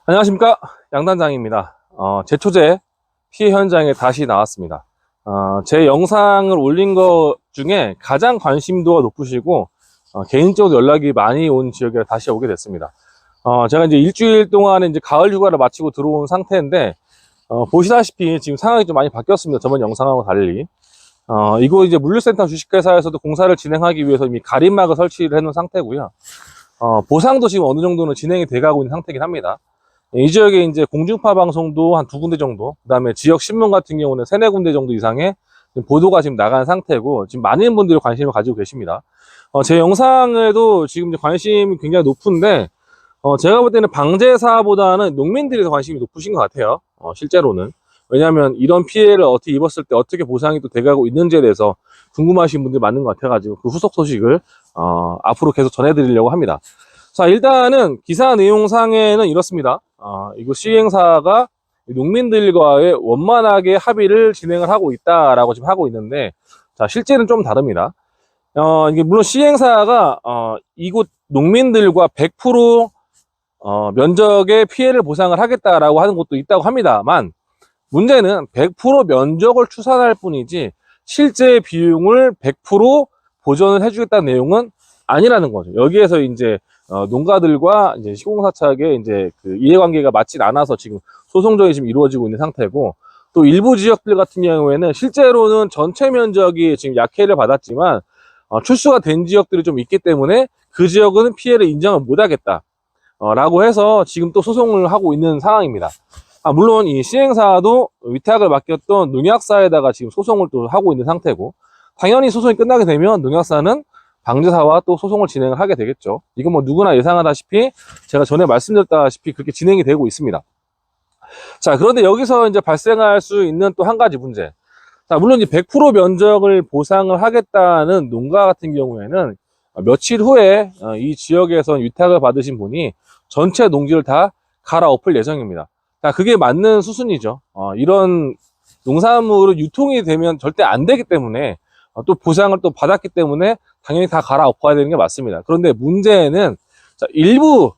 안녕하십니까, 양단장입니다. 제초제 피해 현장에 다시 나왔습니다. 제 영상을 올린 것 중에 가장 관심도가 높으시고 개인적으로 연락이 많이 온 지역에 다시 오게 됐습니다. 제가 이제 일주일 동안에 이제 가을 휴가를 마치고 들어온 상태인데 보시다시피 지금 상황이 좀 많이 바뀌었습니다. 저번 영상하고 달리. 이곳 이제 물류센터 주식회사에서도 공사를 진행하기 위해서 이미 가림막을 설치를 해놓은 상태고요. 보상도 지금 어느 정도는 진행이 돼가고 있는 상태긴 합니다. 이 지역에 이제 공중파 방송도 한 2군데 정도, 그 다음에 지역 신문 같은 경우는 3-4군데 정도 이상의 보도가 지금 나간 상태고, 지금 많은 분들이 관심을 가지고 계십니다. 제 영상에도 지금 관심이 굉장히 높은데, 제가 볼 때는 방제사보다는 농민들이 더 관심이 높으신 것 같아요. 실제로는. 왜냐하면 이런 피해를 어떻게 입었을 때 어떻게 보상이 또 돼가고 있는지에 대해서 궁금하신 분들이 많은 것 같아가지고 그 후속 소식을 앞으로 계속 전해드리려고 합니다. 자, 일단은 기사 내용상에는 이렇습니다. 이거 시행사가 농민들과의 원만하게 합의를 진행을 하고 있다라고 지금 하고 있는데, 자, 실제는 좀 다릅니다. 이게 물론 시행사가 이곳 농민들과 100% 면적의 피해를 보상을 하겠다라고 하는 곳도 있다고 합니다만, 문제는 100% 면적을 추산할 뿐이지 실제 비용을 100% 보전을 해주겠다는 내용은 아니라는 거죠. 여기에서 이제 농가들과 이제 시공사측의 이제 그 이해관계가 맞지 않아서 지금 소송전이 지금 이루어지고 있는 상태고, 또 일부 지역들 같은 경우에는 실제로는 전체 면적이 지금 약해를 받았지만 출수가 된 지역들이 좀 있기 때문에 그 지역은 피해를 인정을 못하겠다 라고 해서 지금 또 소송을 하고 있는 상황입니다. 물론 이 시행사도 위탁을 맡겼던 농약사에다가 지금 소송을 또 하고 있는 상태고, 당연히 소송이 끝나게 되면 농약사는 방제사와 또 소송을 진행을 하게 되겠죠. 이건 뭐 누구나 예상하다시피 제가 전에 말씀드렸다시피 그렇게 진행이 되고 있습니다. 자, 그런데 여기서 이제 발생할 수 있는 또 한 가지 문제. 자, 물론 이제 100% 면적을 보상을 하겠다는 농가 같은 경우에는 며칠 후에 이 지역에서 위탁을 받으신 분이 전체 농지를 다 갈아엎을 예정입니다. 자, 그게 맞는 수순이죠. 이런 농산물은 유통이 되면 절대 안 되기 때문에 또 보상을 또 받았기 때문에 당연히 다 갈아엎어야 되는 게 맞습니다. 그런데 문제는 자, 일부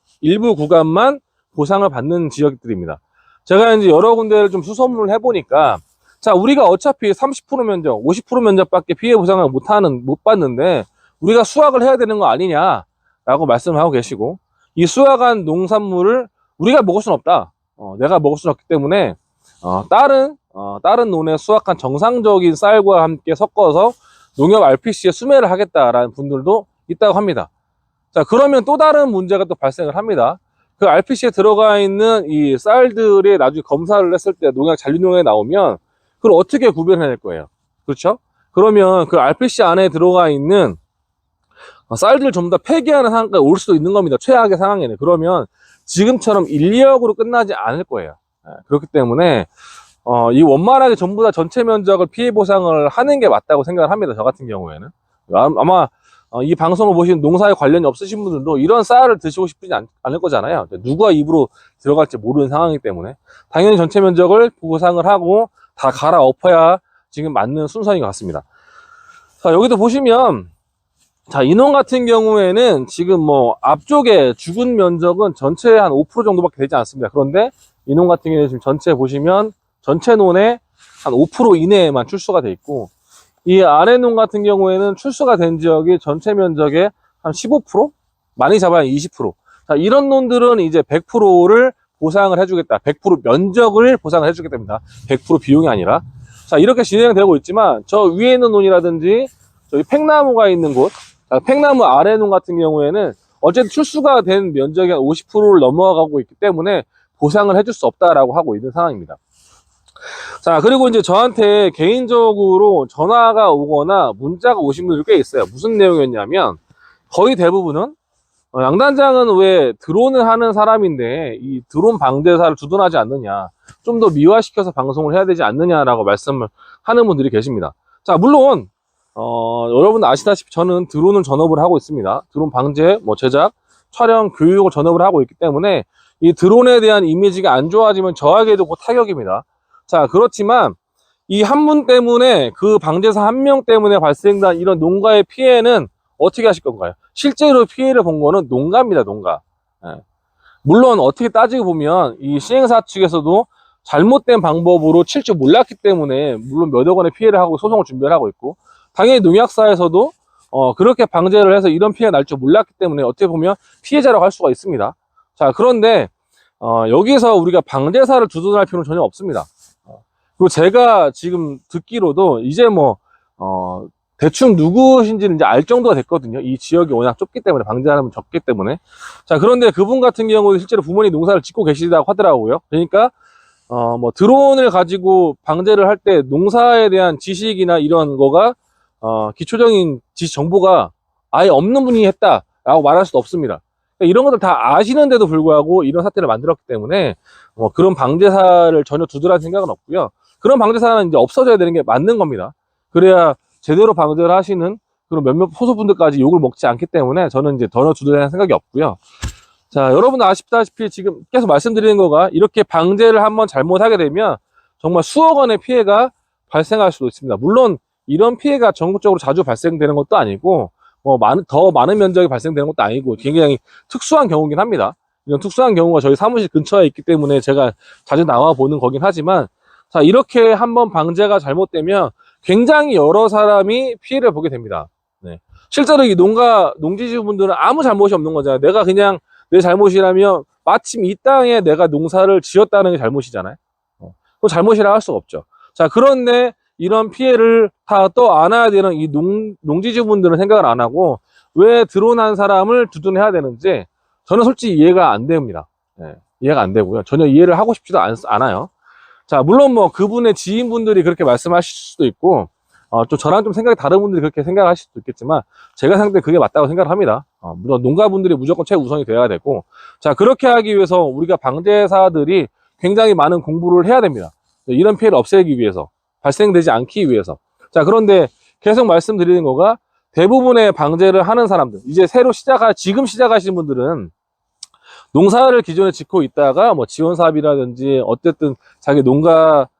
구간만 보상을 받는 지역들입니다. 제가 이제 여러 군데를 좀 수소문을 해보니까, 자, 우리가 어차피 30% 면적, 50% 면적밖에 피해 보상을 못 받는데 우리가 수확을 해야 되는 거 아니냐라고 말씀을 하고 계시고, 이 수확한 농산물을 우리가 먹을 수는 없다. 내가 먹을 수는 없기 때문에 다른 논에 수확한 정상적인 쌀과 함께 섞어서 농협 RPC에 수매를 하겠다라는 분들도 있다고 합니다. 자, 그러면 또 다른 문제가 또 발생을 합니다. 그 RPC에 들어가 있는 이 쌀들이 나중에 검사를 했을 때 농약 잔류농약이 나오면 그걸 어떻게 구별해낼 거예요? 그렇죠? 그러면 그 RPC 안에 들어가 있는 쌀들을 전부 다 폐기하는 상황까지 올 수도 있는 겁니다. 최악의 상황에는. 그러면 지금처럼 인력으로 끝나지 않을 거예요. 그렇기 때문에 이 원만하게 전부 다 전체 면적을 피해 보상을 하는 게 맞다고 생각을 합니다. 저 같은 경우에는. 아마 이 방송을 보시는 농사에 관련이 없으신 분들도 이런 쌀을 드시고 싶지 않을 거잖아요. 누가 입으로 들어갈지 모르는 상황이기 때문에 당연히 전체 면적을 보상을 하고 다 갈아엎어야 지금 맞는 순서인 것 같습니다. 자, 여기도 보시면, 자, 인원 같은 경우에는 지금 뭐 앞쪽에 죽은 면적은 전체의 한 5% 정도밖에 되지 않습니다. 그런데 인원 같은 경우에는 지금 전체 보시면 전체 논의 한 5% 이내에만 출수가 돼 있고, 이 아래 논 같은 경우에는 출수가 된 지역이 전체 면적의 한 15%? 많이 잡아야 20%. 자, 이런 논들은 이제 100%를 보상을 해주겠다. 100% 면적을 보상을 해주겠답니다. 100% 비용이 아니라. 자, 이렇게 진행되고 있지만 저 위에 있는 논이라든지 저기 팽나무가 있는 곳, 팽나무 아래 논 같은 경우에는 어쨌든 출수가 된 면적의 50%를 넘어가고 있기 때문에 보상을 해줄 수 없다라고 하고 있는 상황입니다. 자, 그리고 이제 저한테 개인적으로 전화가 오거나 문자가 오신 분들 꽤 있어요. 무슨 내용이었냐면, 거의 대부분은 양단장은 왜 드론을 하는 사람인데 이 드론 방제사를 주둔하지 않느냐, 좀 더 미화시켜서 방송을 해야 되지 않느냐라고 말씀을 하는 분들이 계십니다. 자, 물론 여러분 아시다시피 저는 드론을 전업을 하고 있습니다. 드론 방제, 제작, 촬영, 교육을 전업을 하고 있기 때문에 이 드론에 대한 이미지가 안 좋아지면 저에게도 곧 타격입니다. 자, 그렇지만 이 한 분 때문에, 그 방제사 한 명 때문에 발생한 이런 농가의 피해는 어떻게 하실 건가요? 실제로 피해를 본 거는 농가입니다, 농가. 예. 물론 어떻게 따지고 보면 이 시행사 측에서도 잘못된 방법으로 칠 줄 몰랐기 때문에 물론 몇억 원의 피해를 하고 소송을 준비를 하고 있고, 당연히 농약사에서도 그렇게 방제를 해서 이런 피해가 날 줄 몰랐기 때문에 어떻게 보면 피해자라고 할 수가 있습니다. 자, 그런데 여기서 우리가 방제사를 두둔할 필요는 전혀 없습니다. 그리고 제가 지금 듣기로도 이제 대충 누구신지는 이제 알 정도가 됐거든요. 이 지역이 워낙 좁기 때문에, 방제하는 분 적기 때문에. 자, 그런데 그분 같은 경우는 실제로 부모님 농사를 짓고 계시다고 하더라고요. 그러니까 드론을 가지고 방제를 할 때 농사에 대한 지식이나 이런 거가 기초적인 지식 정보가 아예 없는 분이 했다라고 말할 수도 없습니다. 그러니까 이런 것들 다 아시는데도 불구하고 이런 사태를 만들었기 때문에 그런 방제사를 전혀 두드릴 생각은 없고요. 그런 방제사는 이제 없어져야 되는 게 맞는 겁니다. 그래야 제대로 방제를 하시는 그런 몇몇 소수분들까지 욕을 먹지 않기 때문에 저는 이제 전혀 두드릴 생각이 없고요. 자, 여러분 아시다시피 지금 계속 말씀드리는 거가, 이렇게 방제를 한번 잘못하게 되면 정말 수억 원의 피해가 발생할 수도 있습니다. 물론 이런 피해가 전국적으로 자주 발생되는 것도 아니고 더 많은 면적이 발생되는 것도 아니고 굉장히 특수한 경우긴 합니다. 이런 특수한 경우가 저희 사무실 근처에 있기 때문에 제가 자주 나와 보는 거긴 하지만, 자, 이렇게 한번 방제가 잘못되면 굉장히 여러 사람이 피해를 보게 됩니다. 네. 실제로 이 농지주분들은 아무 잘못이 없는 거잖아요. 내가 그냥 내 잘못이라면 마침 이 땅에 내가 농사를 지었다는 게 잘못이잖아요. 그건 잘못이라고 할 수가 없죠. 자, 그런데 이런 피해를 다 또 안아야 되는 이 농지주분들은 생각을 안 하고 왜 드론한 사람을 두둔해야 되는지 저는 솔직히 이해가 안 됩니다. 네, 이해가 안 되고요. 전혀 이해를 하고 싶지도 않아요. 자, 물론 그분의 지인분들이 그렇게 말씀하실 수도 있고, 좀 저랑 좀 생각이 다른 분들이 그렇게 생각하실 수도 있겠지만, 제가 생각할 때 그게 맞다고 생각을 합니다. 물론 농가분들이 무조건 최우선이 되어야 되고, 자, 그렇게 하기 위해서 우리가 방제사들이 굉장히 많은 공부를 해야 됩니다. 이런 피해를 없애기 위해서, 발생되지 않기 위해서. 자, 그런데 계속 말씀드리는 거가, 대부분의 방제를 하는 사람들, 이제 지금 시작하시는 분들은 농사를 기존에 짓고 있다가 지원 사업이라든지 어쨌든 자기 농가가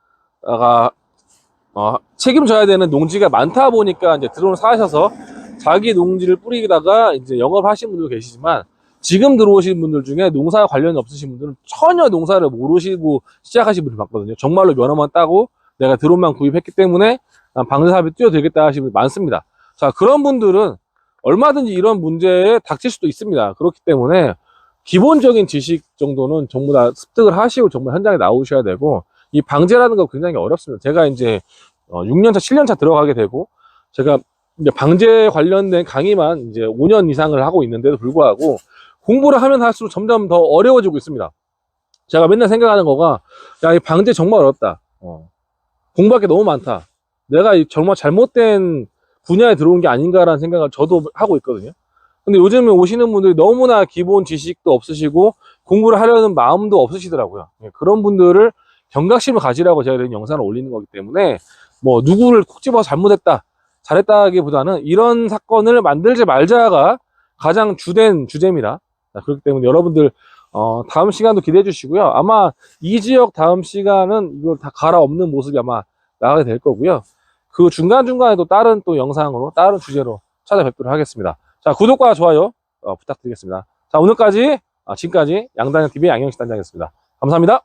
책임져야 되는 농지가 많다 보니까 이제 드론을 사셔서 자기 농지를 뿌리다가 이제 영업하시는 분도 계시지만, 지금 들어오신 분들 중에 농사 관련이 없으신 분들은 전혀 농사를 모르시고 시작하신 분들 봤거든요. 정말로 면허만 따고 내가 드론만 구입했기 때문에 방제 사업에 뛰어들겠다 하시는 분들 많습니다. 자, 그런 분들은 얼마든지 이런 문제에 닥칠 수도 있습니다. 그렇기 때문에 기본적인 지식 정도는 전부 다 습득을 하시고 정말 현장에 나오셔야 되고, 이 방제라는 거 굉장히 어렵습니다. 제가 이제 6년차, 7년차 들어가게 되고, 제가 이제 방제 관련된 강의만 이제 5년 이상을 하고 있는데도 불구하고 공부를 하면 할수록 점점 더 어려워지고 있습니다. 제가 맨날 생각하는 거가, 야, 이 방제 정말 어렵다. 공부할 게 너무 많다. 내가 정말 잘못된 분야에 들어온 게 아닌가라는 생각을 저도 하고 있거든요. 근데 요즘에 오시는 분들이 너무나 기본 지식도 없으시고 공부를 하려는 마음도 없으시더라고요. 그런 분들을 경각심을 가지라고 제가 이런 영상을 올리는 거기 때문에, 누구를 콕 집어서 잘못했다, 잘했다기보다는 이런 사건을 만들지 말자가 가장 주된 주제입니다. 그렇기 때문에 여러분들 다음 시간도 기대해 주시고요. 아마 이 지역 다음 시간은 이걸 다 갈아엎는 모습이 아마 나가게 될 거고요. 그 중간중간에도 다른 또 영상으로 다른 주제로 찾아뵙도록 하겠습니다. 자, 구독과 좋아요 부탁드리겠습니다. 자, 지금까지 양단형 TV의 양영식 단장이었습니다. 감사합니다.